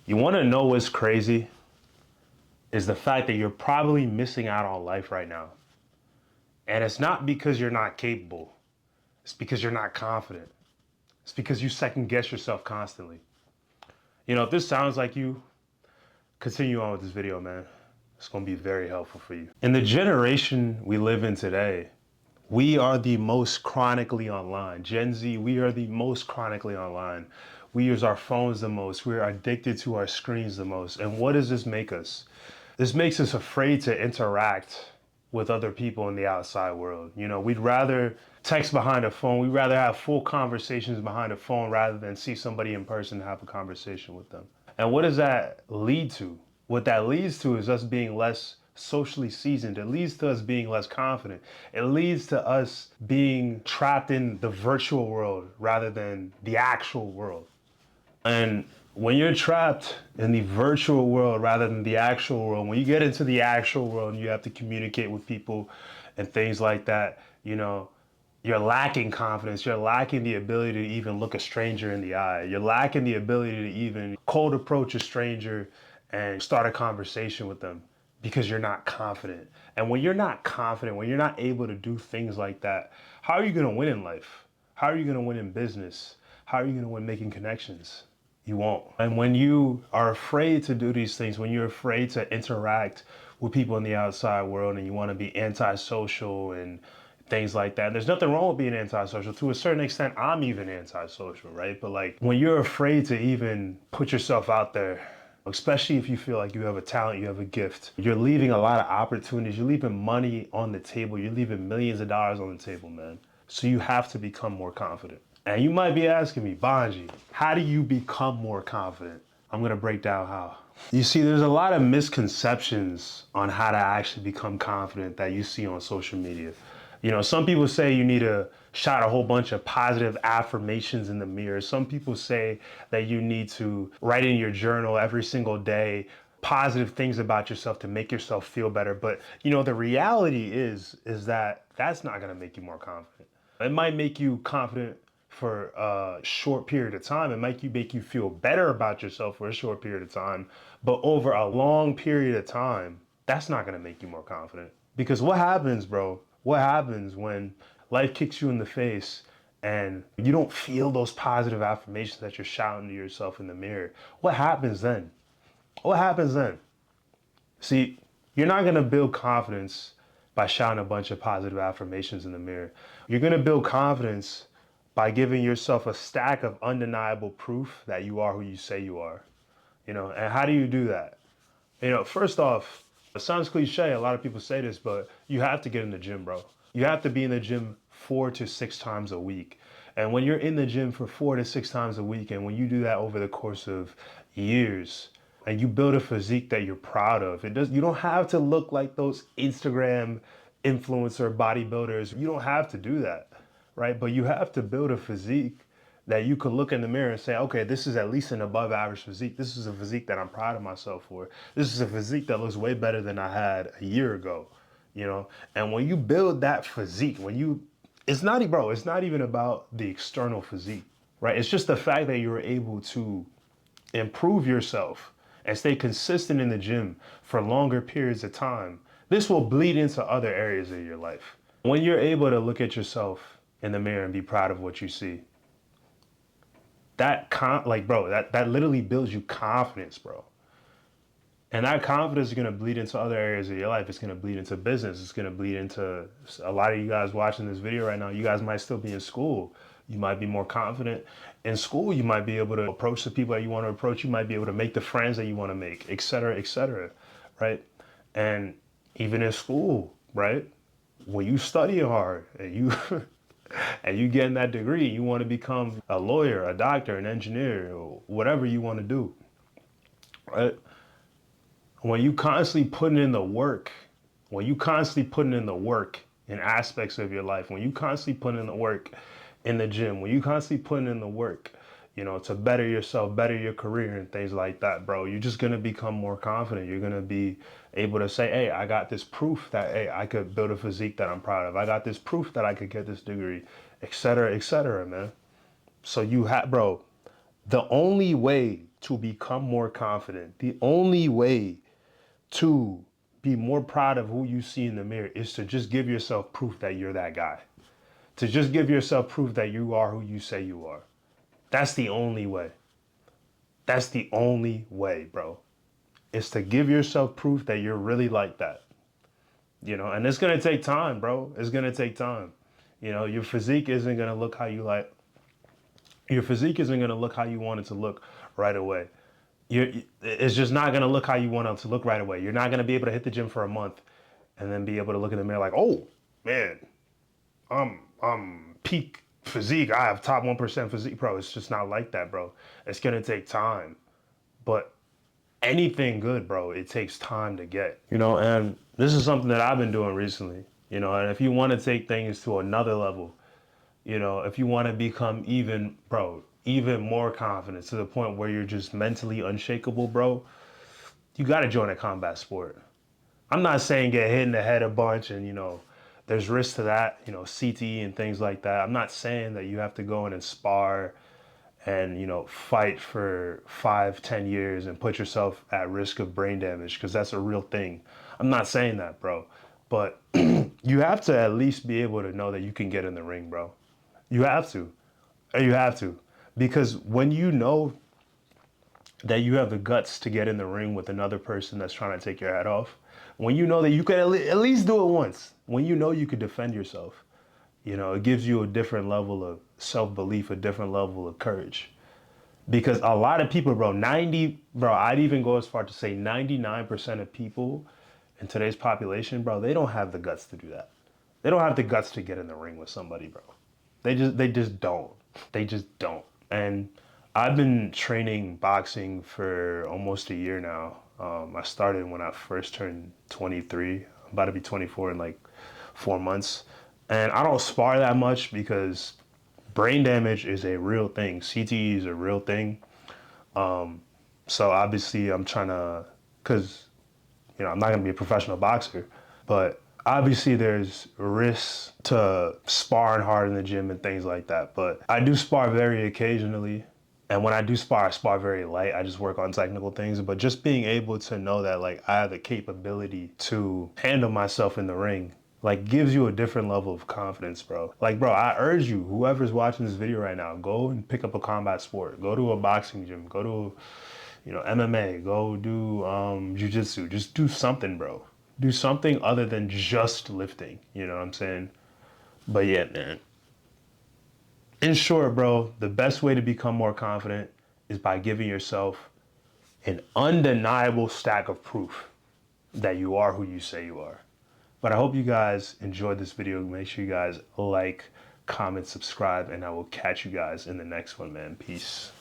You want to know what's crazy? Is the fact that you're probably missing out on life right now. And it's not because you're not capable. It's because you're not confident. It's because you second guess yourself constantly. You know, if this sounds like you, continue on with this video, man. It's going to be very helpful for you. In the generation we live in today, we are the most chronically online. Gen Z, we are the most chronically online. We use our phones the most. We're addicted to our screens the most. And what does this make us? This makes us afraid to interact with other people in the outside world. You know, we'd rather text behind a phone. We'd rather have full conversations behind a phone rather than see somebody in person and have a conversation with them. And what does that lead to? What that leads to is us being less socially seasoned. It leads to us being less confident. It leads to us being trapped in the virtual world rather than the actual world. And when you're trapped in the virtual world rather than the actual world, when you get into the actual world and you have to communicate with people and things like that, you know, you're lacking confidence. You're lacking the ability to even look a stranger in the eye. You're lacking the ability to even cold approach a stranger and start a conversation with them because you're not confident. And when you're not confident, when you're not able to do things like that, how are you going to win in life? How are you going to win in business? How are you going to win making connections? You won't. And when you are afraid to do these things, when you're afraid to interact with people in the outside world and you want to be antisocial and things like that, there's nothing wrong with being antisocial. To a certain extent, I'm even antisocial, right? But like when you're afraid to even put yourself out there, especially if you feel like you have a talent, you have a gift, you're leaving a lot of opportunities. You're leaving money on the table. You're leaving millions of dollars on the table, man. So you have to become more confident. And you might be asking me, Bonji, how do you become more confident? I'm gonna break down how. You see, there's a lot of misconceptions on how to actually become confident that you see on social media. You know, some people say you need to shout a whole bunch of positive affirmations in the mirror. Some people say that you need to write in your journal every single day positive things about yourself to make yourself feel better. But, you know, the reality is that that's not gonna make you more confident. It might make you confident for a short period of time. It might make you feel better about yourself for a short period of time, but over a long period of time, that's not gonna make you more confident. Because what happens, bro? What happens when life kicks you in the face and you don't feel those positive affirmations that you're shouting to yourself in the mirror? What happens then? What happens then? See, you're not gonna build confidence by shouting a bunch of positive affirmations in the mirror. You're gonna build confidence by giving yourself a stack of undeniable proof that you are who you say you are. You know, and how do you do that? You know, first off, it sounds cliche, a lot of people say this, but you have to get in the gym, bro. You have to be in the gym 4 to 6 times a week. And when you're in the gym for 4 to 6 times a week, and when you do that over the course of years, and you build a physique that you're proud of, you don't have to look like those Instagram influencer bodybuilders. You don't have to do that, right? But you have to build a physique that you could look in the mirror and say, okay, this is at least an above average physique. This is a physique that I'm proud of myself for. This is a physique that looks way better than I had a year ago, you know? And when you build that physique, it's not even about the external physique, right? It's just the fact that you're able to improve yourself and stay consistent in the gym for longer periods of time. This will bleed into other areas of your life. When you're able to look at yourself in the mirror and be proud of what you see, that literally builds you confidence, bro. And that confidence is gonna bleed into other areas of your life. It's gonna bleed into business. It's gonna bleed into a lot of you guys watching this video right now. You guys might still be in school. You might be more confident in school. You might be able to approach the people that you want to approach. You might be able to make the friends that you want to make, et cetera, right? And even in school, right? When you study hard and you and you getting that degree, you want to become a lawyer, a doctor, an engineer, or whatever you want to do, right? When you constantly putting in the work, when you constantly putting in the work in aspects of your life, when you constantly putting in the work in the gym, when you constantly putting in the work, you know, to better yourself, better your career and things like that, bro, you're just gonna become more confident. You're gonna be able to say, hey, I got this proof that, hey, I could build a physique that I'm proud of. I got this proof that I could get this degree, et cetera, man. So bro, the only way to become more confident, the only way to be more proud of who you see in the mirror is to just give yourself proof that you're that guy. To just give yourself proof that you are who you say you are. That's the only way. That's the only way, bro. Is to give yourself proof that you're really like that. You know, and it's gonna take time, bro. It's gonna take time. You know, your physique isn't gonna look how you like. Your physique isn't gonna look how you want it to look right away. It's just not gonna look how you want it to look right away. You're not gonna be able to hit the gym for a month and then be able to look in the mirror like, oh man, I'm peak physique. I have top 1% physique, bro. It's just not like that, bro. It's gonna take time. But anything good, bro, it takes time to get. You know, and this is something that I've been doing recently. You know, and if you want to take things to another level, you know, if you want to become even, bro, even more confident to the point where you're just mentally unshakable, bro, you got to join a combat sport. I'm not saying get hit in the head a bunch and, you know, there's risk to that, you know, CTE and things like that. I'm not saying that you have to go in and spar and, you know, fight for 5, 10 years and put yourself at risk of brain damage, because that's a real thing. I'm not saying that, bro. But you have to at least be able to know that you can get in the ring, bro. You have to. You have to. Because when you know that you have the guts to get in the ring with another person that's trying to take your head off, when you know that you can at least do it once, when you know you could defend yourself, you know, it gives you a different level of self-belief, a different level of courage. Because a lot of people, bro, I'd even go as far to say 99% of people in today's population, bro, they don't have the guts to do that. They don't have the guts to get in the ring with somebody, bro. They just don't. They just don't. And I've been training boxing for almost a year now. I started when I first turned 23. I'm about to be 24 in like 4 months. And I don't spar that much because brain damage is a real thing. CTE is a real thing. So obviously I'm trying to, cause you know, I'm not gonna be a professional boxer, but obviously there's risks to sparring hard in the gym and things like that. But I do spar very occasionally. And when I do spar, I spar very light. I just work on technical things. But just being able to know that like I have the capability to handle myself in the ring, like gives you a different level of confidence, bro. Like, bro, I urge you, whoever's watching this video right now, go and pick up a combat sport. Go to a boxing gym. Go to, you know, MMA. Go do jiu-jitsu. Just do something, bro. Do something other than just lifting. You know what I'm saying? But yeah, man. In short, bro, the best way to become more confident is by giving yourself an undeniable stack of proof that you are who you say you are. But I hope you guys enjoyed this video. Make sure you guys like, comment, subscribe, and I will catch you guys in the next one, man. Peace.